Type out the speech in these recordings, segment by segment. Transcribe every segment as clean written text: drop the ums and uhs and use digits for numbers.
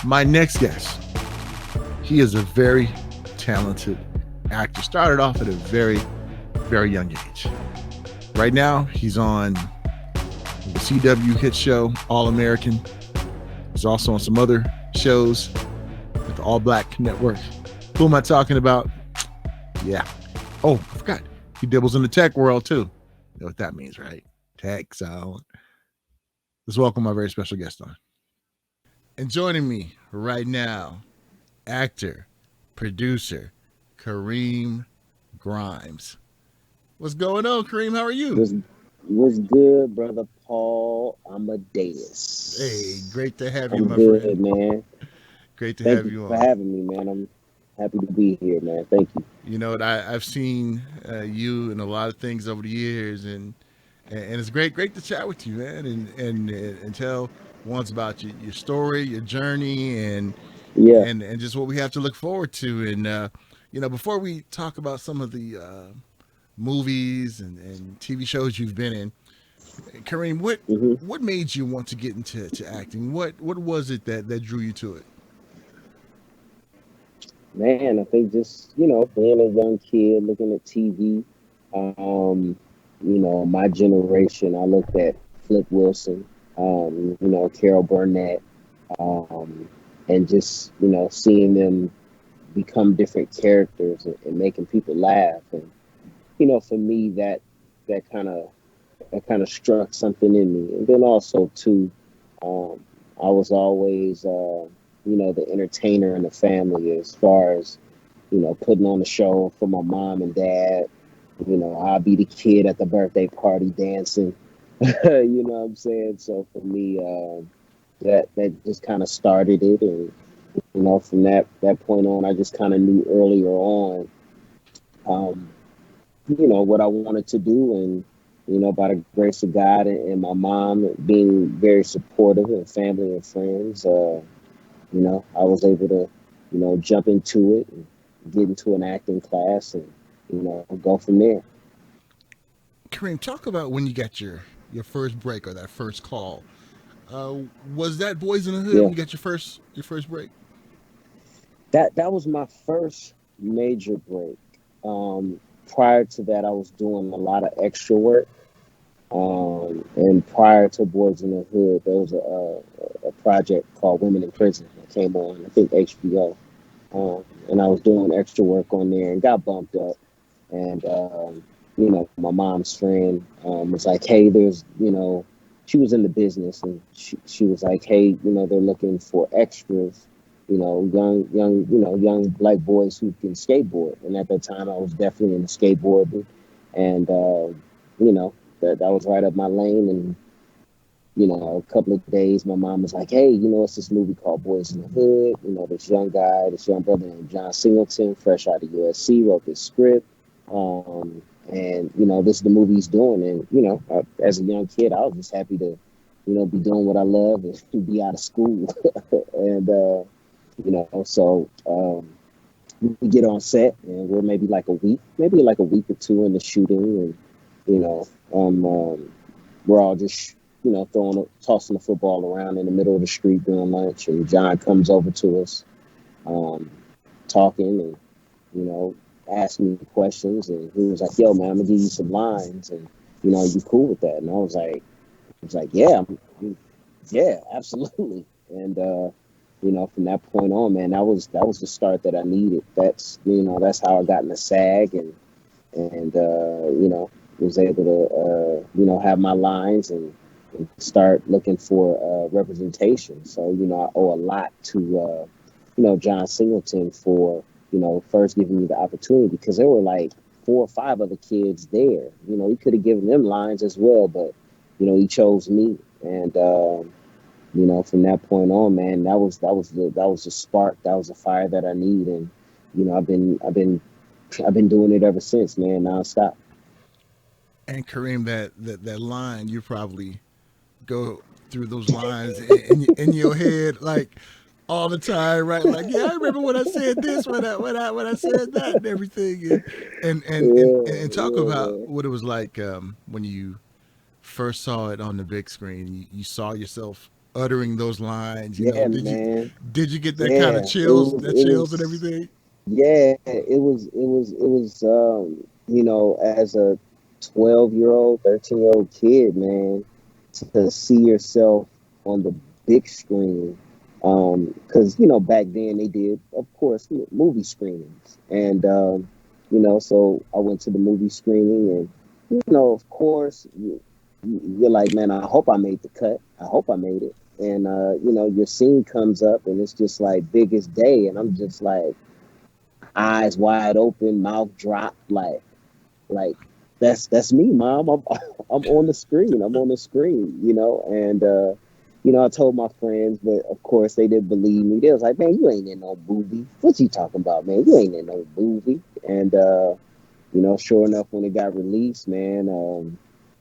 My next guest, he is a very talented actor. Started off at a very, very young age. Right now, he's on the CW hit show, All American. He's also on some other shows with the All Black Network. Who am I talking about? Yeah. Oh, I forgot. He dibbles in the tech world too. You know what that means, right? Tech Zone. Let's welcome my very special guest on. And joining me right now, actor, producer, Kareem Grimes. What's going on, Kareem? How are you? What's good, brother Paul Amadeus? Hey, great to have you, I'm my good, friend. man. Great to Thank have you you for on. having me, man. I'm happy to be here, man. Thank you. You know, I've seen you in a lot of things over the years, and it's great to chat with you, man, and tell ones about your story, your journey, Yeah. and just what we have to look forward to. And you know, before we talk about some of the movies and TV shows you've been in, Kareem, hmm what made you want to get into acting? What was it that drew you to it? Man, I think just, being a young kid looking at TV, my generation, I looked at Flip Wilson, Carol Burnett, um, and just, seeing them become different characters and making people laugh. And for me, that kind of that kind of struck something in me. And then also too, um, I was always, the entertainer in the family as far as putting on a show for my mom and dad. I'll be the kid at the birthday party dancing. You know what I'm saying? So for me, that just kind of started it, and from that point on, I just kind of knew earlier on. Um, what I wanted to do, and by the grace of God and my mom being very supportive and family and friends, I was able to jump into it and get into an acting class and go from there. Kareem, talk about when you got your first break or that first call. Uh, was that Boys in the Hood Yeah, when you got your first break? that was my first major break. um Prior to that, I was doing a lot of extra work. And prior to Boys in the Hood, there was a project called Women in Prison that came on, I think, HBO. And I was doing extra work on there and got bumped up. And, my mom's friend was like, hey, she was in the business, and she was like, hey, they're looking for extras, young black boys who can skateboard. And at that time, I was definitely into skateboarding. And, you know, that was right up my lane. And a couple of days, my mom was like, hey, it's this movie called Boys in the Hood. This young brother named John Singleton, fresh out of USC, wrote this script. And, this is the movie he's doing. And, as a young kid, I was just happy to, be doing what I love and be out of school. And, so we get on set, and we're maybe like a week or two in the shooting. And, we're all just tossing the football around in the middle of the street during lunch, and John comes over to us, um, talking, and asking me questions, and he was like, "Yo, man, I'm gonna give you some lines, and you cool with that?" And I was like, "Yeah, yeah, absolutely." And from that point on, man, that was the start that I needed. That's how I got in the SAG, and was able to have my lines and start looking for representation. So I owe a lot to John Singleton for first giving me the opportunity, because there were like 4 or 5 other kids there. He could have given them lines as well, but he chose me. And from that point on, man, that was the spark, that was the fire that I need. And I've been doing it ever since, man, nonstop. And Kareem, that line, you probably go through those lines in your head like all the time, right? Like, yeah, I remember when I said this, when I said that, and everything, and talk Yeah, about man. what it was like when you first saw it on the big screen. You saw yourself uttering those lines. Yeah, Did you man. get that kind of Yeah, chills, it and was. everything? Yeah, it was. As a 12-year-old, 13-year-old kid, man, to see yourself on the big screen. Because back then they did, of course, movie screenings, and so I went to the movie screening, and of course, you're like, man, I hope I made the cut. I hope I made it. And your scene comes up, and it's just like biggest day, and I'm just like eyes wide open, mouth dropped, like that's me, mom. I'm on the screen. I'm on the screen, and I told my friends, but of course they didn't believe me. They was like, man, you ain't in no movie. What you talking about, man? You ain't in no movie. And sure enough, when it got released, man,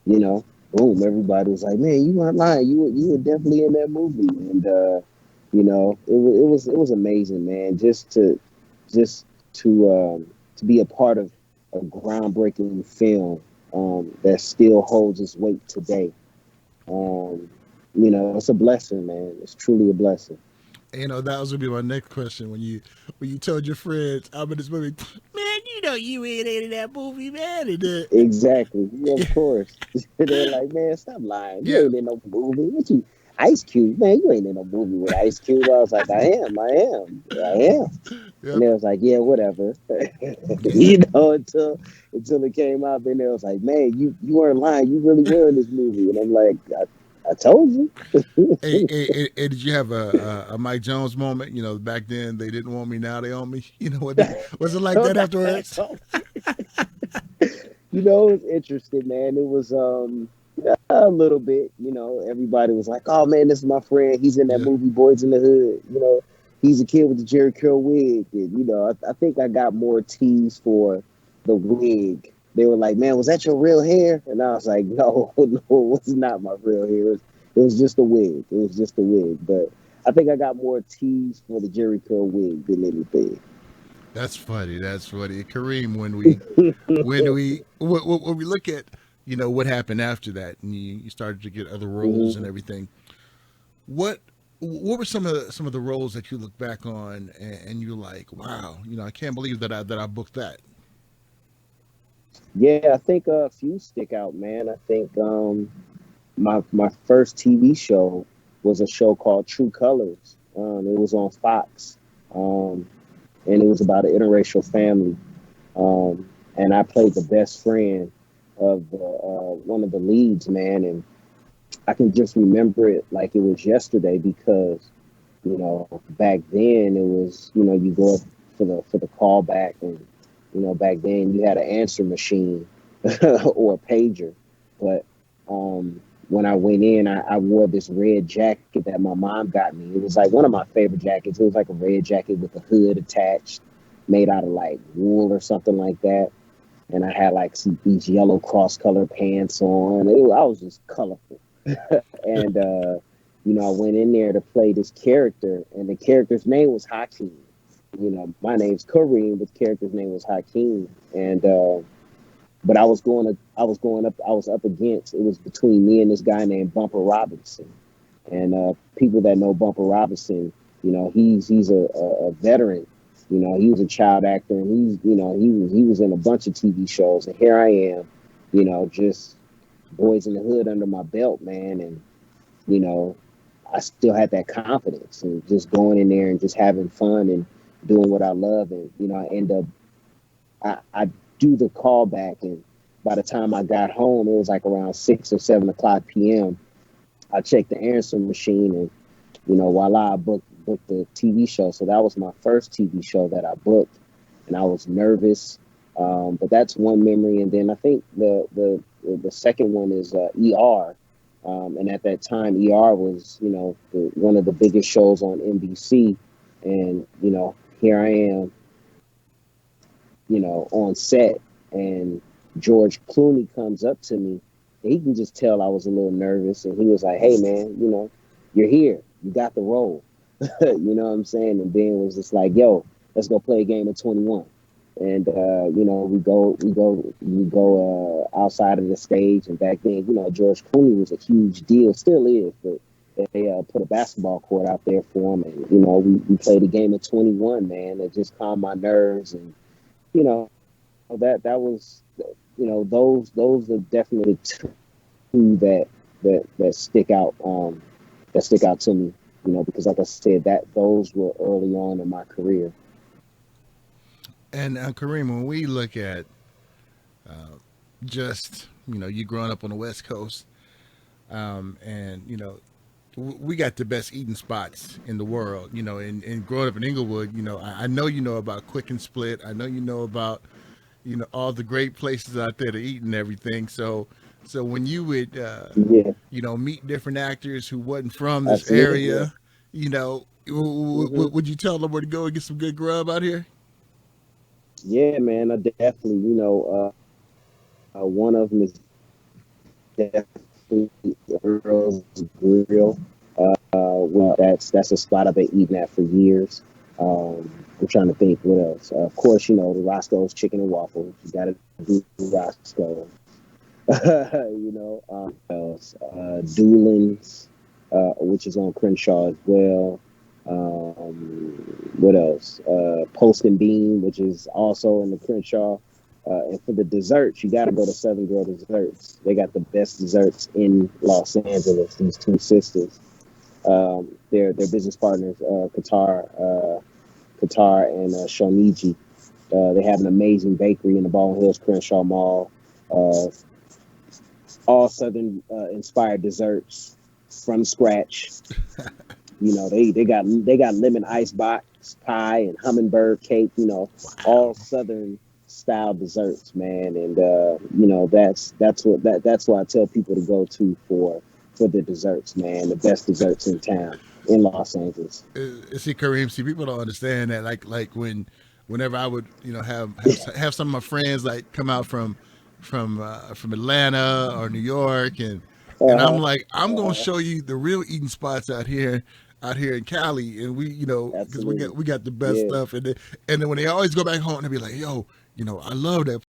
you know, boom, everybody was like, man, you weren't lying. You were definitely in that movie. And it was amazing, man. Just to be a part of a groundbreaking film that still holds its weight today. Um, it's a blessing, man. It's truly a blessing. That was gonna be my next question when you told your friends I'm in this movie. Man, you ain't in that movie, man. And then, Exactly. Yeah, of course. They're like, man, stop lying. You yeah, ain't in no movie. What you, Ice Cube? Man, you ain't in no movie with Ice Cube. I was like, I am. And yep, they was like, yeah, whatever. Until it came out, then they was like, man, you weren't lying. You really were in this movie. And I'm like, I told you. hey, did you have a Mike Jones moment? Back then they didn't want me, now they own me. Was it like that afterwards? It's interesting, man. It was a little bit, everybody was like, oh man, this is my friend. He's in that Yeah. movie Boys in the Hood. He's a kid with the Jerry Curl wig. And, I think I got more teased for the wig. They were like, man, was that your real hair? And I was like, no, no, it was not my real hair. It was just a wig. It was just a wig. But I think I got more teased for the Jerry Curl wig than anything. That's funny. That's funny. Kareem, when we look at what happened after that, and you started to get other roles and Mhm. everything, what what were some of the roles that you look back on, and you're like, wow, I can't believe that I booked that. Yeah, I think a few stick out, man. I think my first TV show was a show called True Colors. It was on Fox, um, and it was about an interracial family. And I played the best friend of one of the leads, man. And I can just remember it like it was yesterday because back then it was you go up for the callback, and back then you had an answer machine or a pager. But when I went in, I wore this red jacket that my mom got me. It was like one of my favorite jackets. It was like a red jacket with a hood attached, made out of like wool or something like that. And I had like these yellow cross color pants on. I was just colorful. And I went in there to play this character, and the character's name was Hakeem. My name's Kareem, but the character's name was Hakeem. And but I was up against, it was between me and this guy named Bumper Robinson. And people that know Bumper Robinson, he's a veteran. He was a child actor, and he was in a bunch of TV shows. And here I am, just Boys in the Hood under my belt, man. And you know, I still had that confidence and just going in there and just having fun and doing what I love. And I end up, I do the callback, and by the time I got home, it was like around 6 or 7 o'clock p.m. I checked the answer machine, and voila, I booked the TV show. So that was my first TV show that I booked, and I was nervous. But that's one memory, and then I think the second one is ER. And at that time, ER was one of the biggest shows on NBC, and here I am, on set, and George Clooney comes up to me. He can just tell I was a little nervous, and he was like, "Hey, man, you're here. You got the role." You know what I'm saying? And Ben was just like, "Yo, let's go play a game of 21." And we go outside of the stage. And back then, George Clooney was a huge deal, still is, but they put a basketball court out there for them, and you know we played a game of 21, man. It just calmed my nerves, and you know that was those are definitely two that stick out to me, you know, because like I said, that those were early on in my career. And Kareem, when we look at just you growing up on the West Coast, and we got the best eating spots in the world, and growing up in Inglewood, I know you know about Quick and Split. I know you know about all the great places out there to eat and everything. So when you would Yeah, meet different actors who wasn't from this absolutely. area, Hmm. would you tell them where to go and get some good grub out here? Yeah, man, I definitely, one of them is definitely Earl's Grill. Well, that's a spot I've been eating at for years. I'm trying to think what else. Of course, the Roscoe's Chicken and Waffles. You got to do Roscoe. Else? Doolin's, which is on Crenshaw as well. What else? Post and Bean, which is also in the Crenshaw. And for the desserts, you got to go to Southern Girl Desserts. They got the best desserts in Los Angeles. These two sisters, their business partners, Qatar and Shoniji. They have an amazing bakery in the Baldwin Hills Crenshaw Mall. Uh, all Southern inspired desserts from scratch. They got lemon ice box pie and hummingbird cake. All Wow. Southern style desserts, man. And that's what I tell people to go to for the desserts, man. The best desserts in town in Los Angeles. See, Kareem, see, people don't understand that. Like whenever I would, have some of my friends like come out from Atlanta or New York, and I'm Uh-huh. like, I'm gonna Uh-huh. show you the real eating spots out here in Cali, and because we got Absolutely. we got the best Yeah. stuff, and then when they always go back home, they be like, yo, I love that